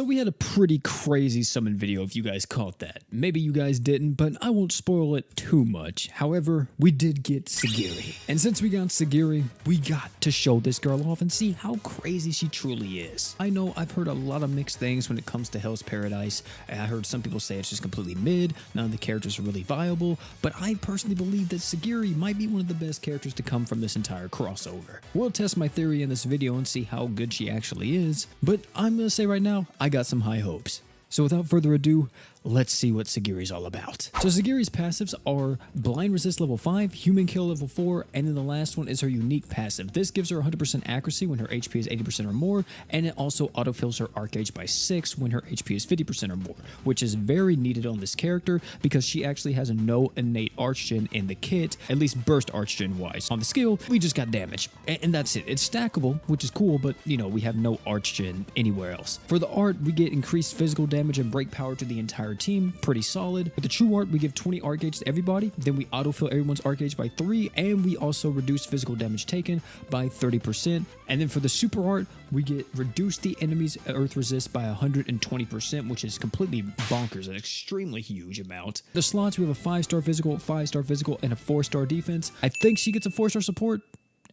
So we had a pretty crazy summon video if you guys caught that. Maybe you guys didn't, but I won't spoil it too much. However, we did get Sagiri. And since we got Sagiri, we got to show this girl off and see how crazy she truly is. I know I've heard a lot of mixed things when it comes to Hell's Paradise. I heard some people say it's just completely mid, none of the characters are really viable, but I personally believe that Sagiri might be one of the best characters to come from this entire crossover. We'll test my theory in this video and see how good she actually is, but I'm gonna say right now, I got some high hopes. So without further ado, let's see what Sagiri's all about. So Sagiri's passives are Blind Resist level 5, Human Kill level 4, and then the last one is her unique passive. This gives her 100% accuracy when her HP is 80% or more, and it also autofills her arc gauge by 6 when her HP is 50% or more, which is very needed on this character because she actually has no innate archgen in the kit, at least burst archgen wise. On the skill, we just got damage, and that's it. It's stackable, which is cool, but you know, we have no archgen anywhere else. For the art, we get increased physical damage and break power to the entire team, pretty solid. With the true art, we give 20 arc gauge to everybody, then we autofill everyone's arc gauge by 3, and we also reduce physical damage taken by 30%. And then for the super art, we get reduce the enemy's earth resist by 120%, which is completely bonkers, an extremely huge amount. The slots, we have a 5-star physical, 5-star physical, and a 4-star defense. I think she gets a 4-star support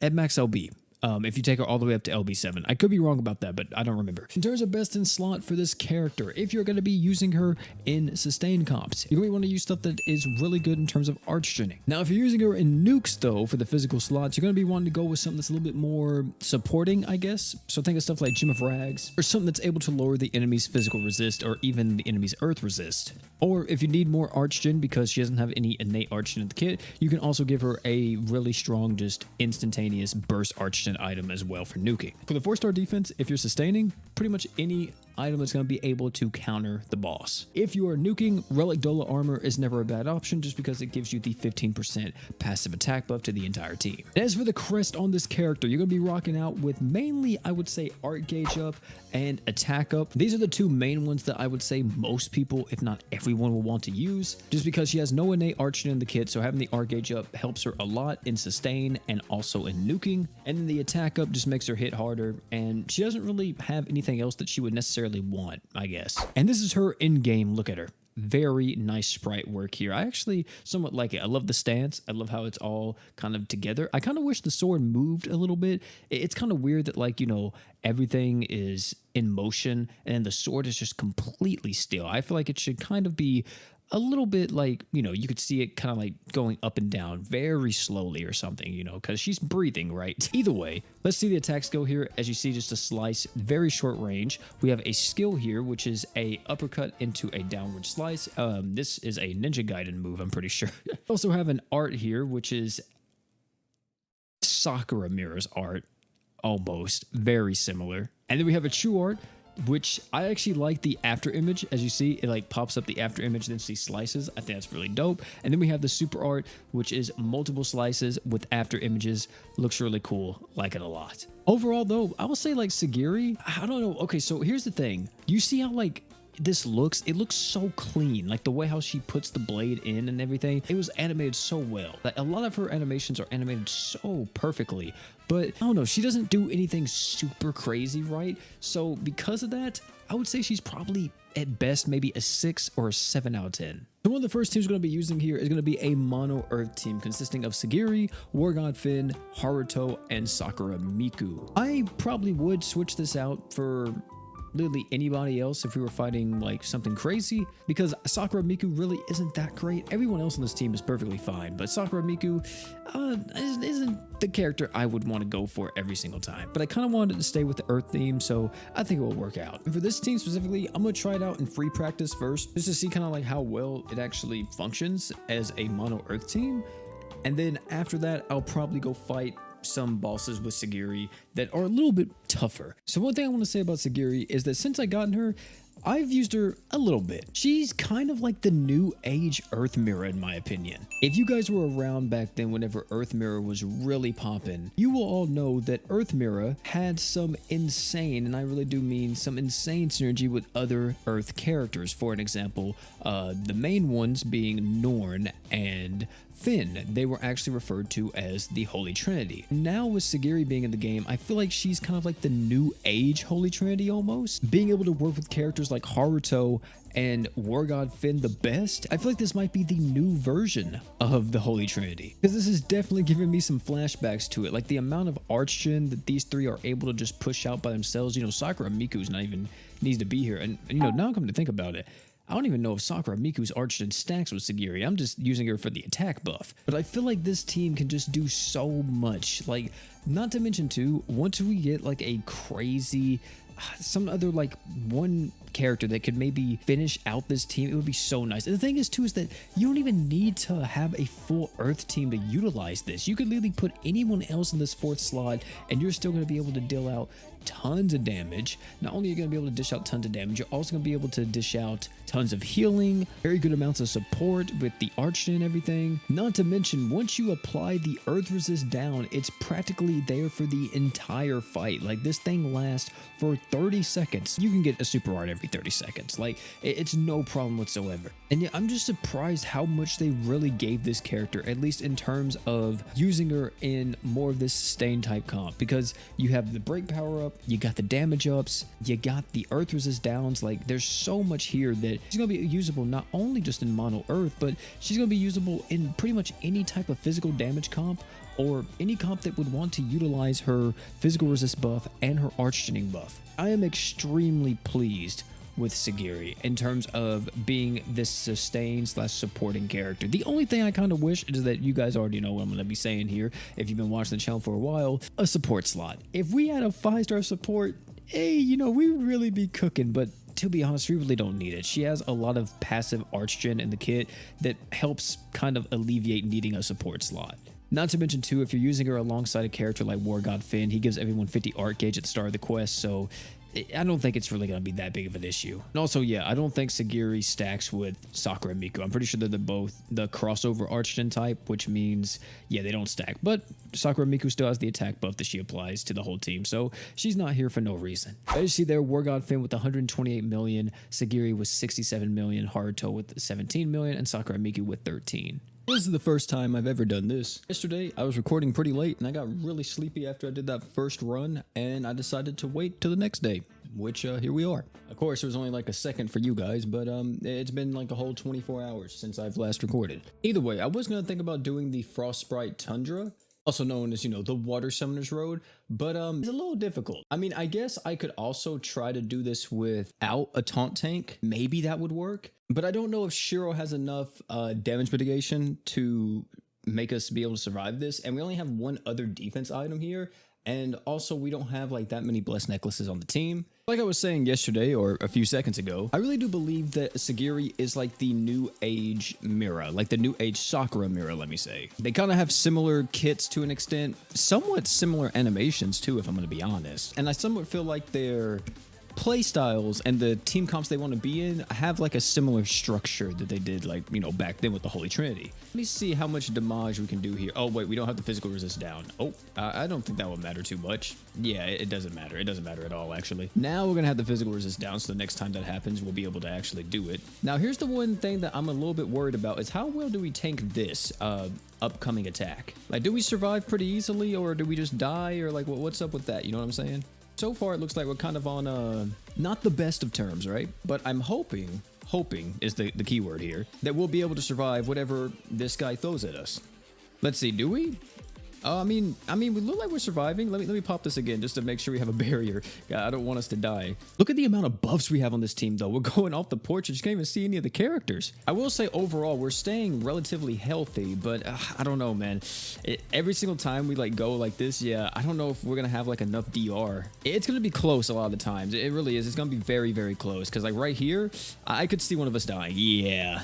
at max LB. If you take her all the way up to LB7. I could be wrong about that, but I don't remember. In terms of best in slot for this character, if you're going to be using her in sustain comps, you're going to want to use stuff that is really good in terms of archgening. Now, if you're using her in nukes, though, for the physical slots, you're going to be wanting to go with something that's a little bit more supporting, I guess. So think of stuff like Gem of Rags, or something that's able to lower the enemy's physical resist, or even the enemy's earth resist. Or if you need more archgen because she doesn't have any innate archgen in the kit, you can also give her a really strong, just instantaneous burst archgen item as well for nuking. For the 4-star defense, if you're sustaining, pretty much any item that's going to be able to counter the boss. If you are nuking, Relic Dola armor is never a bad option just because it gives you the 15% passive attack buff to the entire team. And as for the crest on this character, you're going to be rocking out with mainly, I would say, arc gauge up and attack up. These are the two main ones that I would say most people, if not everyone, will want to use just because she has no innate archgen in the kit, so having the arc gauge up helps her a lot in sustain and also in nuking. And then the attack up just makes her hit harder, and she doesn't really have anything else that she would necessarily want, I guess. And this is her in-game. Look at her. Very nice sprite work here. I actually somewhat like it. I love the stance. I love how it's all kind of together. I kind of wish the sword moved a little bit. It's kind of weird that, like, you know, everything is in motion and the sword is just completely still. I feel like it should kind of be a little bit like, you know, you could see it kind of like going up and down very slowly or something, you know, because she's breathing, right? Either way, let's see the attack skill here. As you see, just a slice, very short range. We have a skill here, which is a uppercut into a downward slice. This is a Ninja Gaiden move, I'm pretty sure. We also have an art here, which is Sakura Mirror's art, almost, very similar. And then we have a true art, which I actually like the after image. As you see, it like pops up the after image, then see slices. I think that's really dope. And then we have the super art, which is multiple slices with after images. Looks really cool. Like it a lot. Overall, though, I will say like Sagiri, I don't know. Okay, so here's the thing. You see how like this looks? It looks so clean. Like the way how she puts the blade in and everything. It was animated so well. Like a lot of her animations are animated so perfectly. But I don't know, she doesn't do anything super crazy, right? So because of that, I would say she's probably at best maybe a 6 or a 7 out of 10. So one of the first teams we're going to be using here is going to be a mono earth team consisting of Sagiri, War God Finn, Haruto, and Sakura Miku. I probably would switch this out for literally anybody else if we were fighting like something crazy, because Sakura Miku really isn't that great. Everyone else on this team is perfectly fine, but Sakura Miku isn't the character I would want to go for every single time. But I kind of wanted to stay with the Earth theme, so I think it will work out. And for this team specifically, I'm going to try it out in free practice first, just to see kind of like how well it actually functions as a mono Earth team. And then after that, I'll probably go fight some bosses with Sagiri that are a little bit tougher. So one thing I want to say about Sagiri is that since I gotten her, I've used her a little bit. She's kind of like the new age Earth Mirror in my opinion. If you guys were around back then whenever Earth Mirror was really popping, you will all know that Earth Mirror had some insane, and I really do mean some insane synergy with other Earth characters. For an example, the main ones being Norn and Finn, they were actually referred to as the Holy Trinity. Now with Sagiri being in the game, I feel like she's kind of like the new age Holy Trinity almost. Being able to work with characters like Haruto and War God Finn the best, I feel like this might be the new version of the Holy Trinity. Because this is definitely giving me some flashbacks to it. Like the amount of arch-gen that these three are able to just push out by themselves. You know, Sakura Miku's not even needs to be here. And you know, now I'm coming to think about it, I don't even know if Sakura Miku's arch-gen stacks with Sagiri. I'm just using her for the attack buff. But I feel like this team can just do so much. Like, not to mention too, once we get like a crazy, some other like one character that could maybe finish out this team, it would be so nice. And the thing is too is that you don't even need to have a full Earth team to utilize this. You could literally put anyone else in this 4th slot and you're still going to be able to deal out tons of damage. Not only are you going to be able to dish out tons of damage, you're also going to be able to dish out tons of healing, very good amounts of support with the arch-gen and everything. Not to mention, once you apply the Earth Resist down, it's practically there for the entire fight. Like, this thing lasts for 30 seconds. You can get a super art every 30 seconds. Like, it's no problem whatsoever. And yeah, I'm just surprised how much they really gave this character, at least in terms of using her in more of this sustain type comp, because you have the break power up, you got the damage ups, you got the Earth Resist downs. Like, there's so much here that she's gonna be usable not only just in mono Earth, but she's gonna be usable in pretty much any type of physical damage comp, or any comp that would want to utilize her physical resist buff and her arch-genning buff. I am extremely pleased with Sagiri in terms of being this sustain / supporting character. The only thing I kind of wish is that you guys already know what I'm going to be saying here if you've been watching the channel for a while, a support slot. If we had a 5-star support, hey, you know, we would really be cooking, but to be honest, we really don't need it. She has a lot of passive arch-gen in the kit that helps kind of alleviate needing a support slot. Not to mention too, if you're using her alongside a character like War God Finn, he gives everyone 50 art gauge at the start of the quest, so I don't think it's really going to be that big of an issue. And also, yeah, I don't think Sagiri stacks with Sakura Miku. I'm pretty sure they're both the crossover arch-gen type, which means, yeah, they don't stack. But Sakura Miku still has the attack buff that she applies to the whole team, so she's not here for no reason. As you see there, War God Finn with 128 million, Sagiri with 67 million, Haruto with 17 million, and Sakura Miku with 13. This is the first time I've ever done this. Yesterday, I was recording pretty late and I got really sleepy after I did that first run, and I decided to wait till the next day, which here we are. Of course, it was only like a second for you guys, but it's been like a whole 24 hours since I've last recorded. Either way, I was going to think about doing the Frost Sprite Tundra, also known as, you know, the Water Summoner's Road, but it's a little difficult. I mean, I guess I could also try to do this without a taunt tank. Maybe that would work, but I don't know if Shiro has enough damage mitigation to make us be able to survive this, and we only have one other defense item here, and also we don't have like that many blessed necklaces on the team. Like I was saying yesterday or a few seconds ago, I really do believe that Sagiri is like the new age Mira, like the new age Sakura Mira, let me say. They kind of have similar kits to an extent, somewhat similar animations too, if I'm going to be honest. And I somewhat feel like their play styles and the team comps they want to be in have like a similar structure that they did, like, you know, back then with the Holy Trinity. Let me see how much damage we can do here. Oh wait, we don't have the physical resist down. Oh, I don't think that will matter too much. Yeah, it doesn't matter. It doesn't matter at all, actually. Now we're gonna have the physical resist down, so the next time that happens, we'll be able to actually do it. Now here's the one thing that I'm a little bit worried about, is how well do we tank this upcoming attack? Like, do we survive pretty easily, or do we just die, or like what's up with that? You know what I'm saying? So far, it looks like we're kind of on not the best of terms, right? But I'm hoping is the key word here, that we'll be able to survive whatever this guy throws at us. Let's see, do we? I mean, we look like we're surviving. Let me pop this again just to make sure we have a barrier. God, I don't want us to die. Look at the amount of buffs we have on this team, though. We're going off the porch. You just can't even see any of the characters. I will say overall, we're staying relatively healthy, but I don't know, man. Every single time we like go like this, yeah, I don't know if we're gonna have like enough DR. It's gonna be close a lot of the times. It really is. It's gonna be very, very close. Cause like right here, I could see one of us dying. Yeah,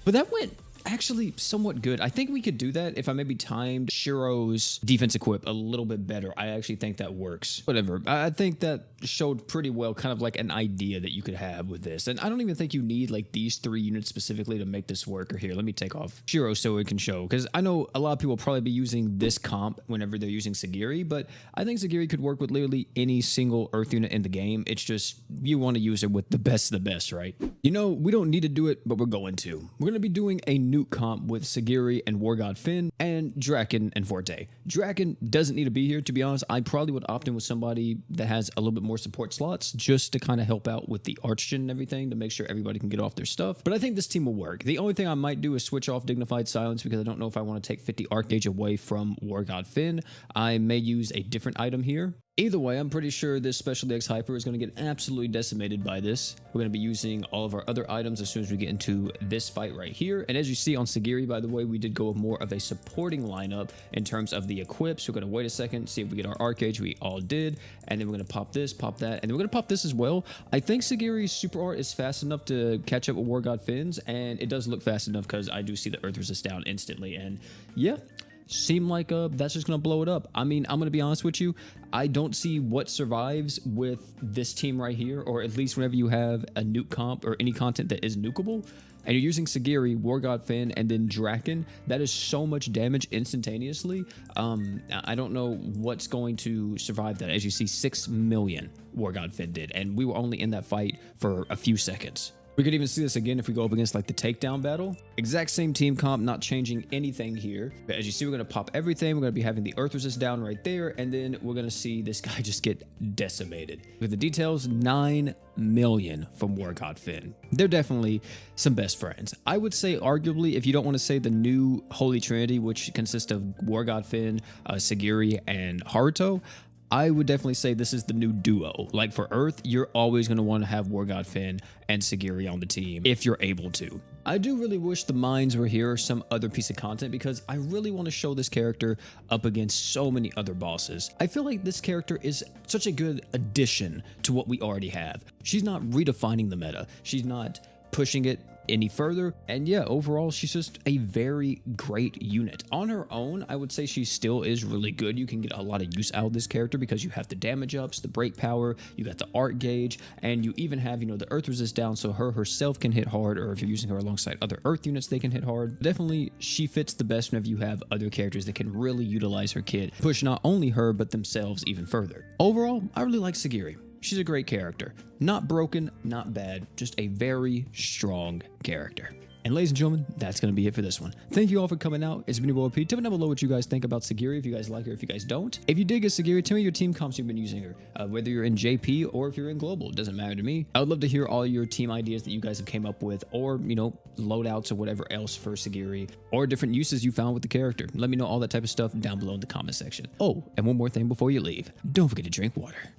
but that went actually somewhat good. I think we could do that if I maybe timed Shiro's defense equip a little bit better. I actually think that works. Whatever. I think that showed pretty well kind of like an idea that you could have with this. And I don't even think you need like these 3 units specifically to make this work. Or here, let me take off Shiro so it can show. Because I know a lot of people will probably be using this comp whenever they're using Sagiri, but I think Sagiri could work with literally any single Earth unit in the game. It's just you want to use it with the best of the best, right? You know, we don't need to do it, but we're going to. We're going to be doing a Nuke comp with Sagiri and War God Finn, and Draken and Forte. Draken doesn't need to be here, to be honest. I probably would opt in with somebody that has a little bit more support slots just to kind of help out with the archgen and everything to make sure everybody can get off their stuff. But I think this team will work. The only thing I might do is switch off Dignified Silence because I don't know if I want to take 50 Arc Gauge away from War God Finn. I may use a different item here. Either way, I'm pretty sure this Specialty X Hyper is going to get absolutely decimated by this. We're going to be using all of our other items as soon as we get into this fight right here. And as you see on Sagiri, by the way, we did go with more of a supporting lineup in terms of the equips. We're going to wait a second, see if we get our Arc Gauge. We all did. And then we're going to pop this, pop that, and then we're going to pop this as well. I think Sagiri's Super Art is fast enough to catch up with War God Finn's, and it does look fast enough because I do see the Earth Resist down instantly. And yeah, seem like that's just gonna blow it up. I mean, I'm gonna be honest with you, I don't see what survives with this team right here, or at least whenever you have a nuke comp or any content that is nukeable and you're using Sagiri, War God Finn, and then Draken. That is so much damage instantaneously. I don't know what's going to survive that. As you see, 6 million War God Finn did, and we were only in that fight for a few seconds. We could even see this again if we go up against like the takedown battle. Exact same team comp, not changing anything here. But as you see, we're going to pop everything. We're going to be having the Earth Resist down right there. And then we're going to see this guy just get decimated. With the details, 9 million from War God Finn. They're definitely some best friends. I would say arguably, if you don't want to say the new Holy Trinity, which consists of War God Finn, Sagiri, and Haruto, I would definitely say this is the new duo. Like for Earth, you're always going to want to have War God Finn and Sagiri on the team if you're able to. I do really wish the mines were here or some other piece of content because I really want to show this character up against so many other bosses. I feel like this character is such a good addition to what we already have. She's not redefining the meta. She's not pushing it any further, and yeah, overall she's just a very great unit. On her own, I would say she still is really good. You can get a lot of use out of this character because you have the damage ups, the break power, you got the art gauge, and you even have, you know, the earth resist down so her herself can hit hard, or if you're using her alongside other earth units, they can hit hard. Definitely she fits the best whenever you have other characters that can really utilize her kit, push not only her but themselves even further. Overall, I really like Sagiri. She's a great character. Not broken, not bad, just a very strong character. And ladies and gentlemen, that's going to be it for this one. Thank you all for coming out. It's been your boy P. Tell me down below what you guys think about Sagiri, if you guys like her, if you guys don't. If you did get Sagiri, tell me your team comps you've been using her, whether you're in JP or if you're in global. It doesn't matter to me. I would love to hear all your team ideas that you guys have came up with, or, you know, loadouts or whatever else for Sagiri, or different uses you found with the character. Let me know all that type of stuff down below in the comment section. Oh, and one more thing before you leave. Don't forget to drink water.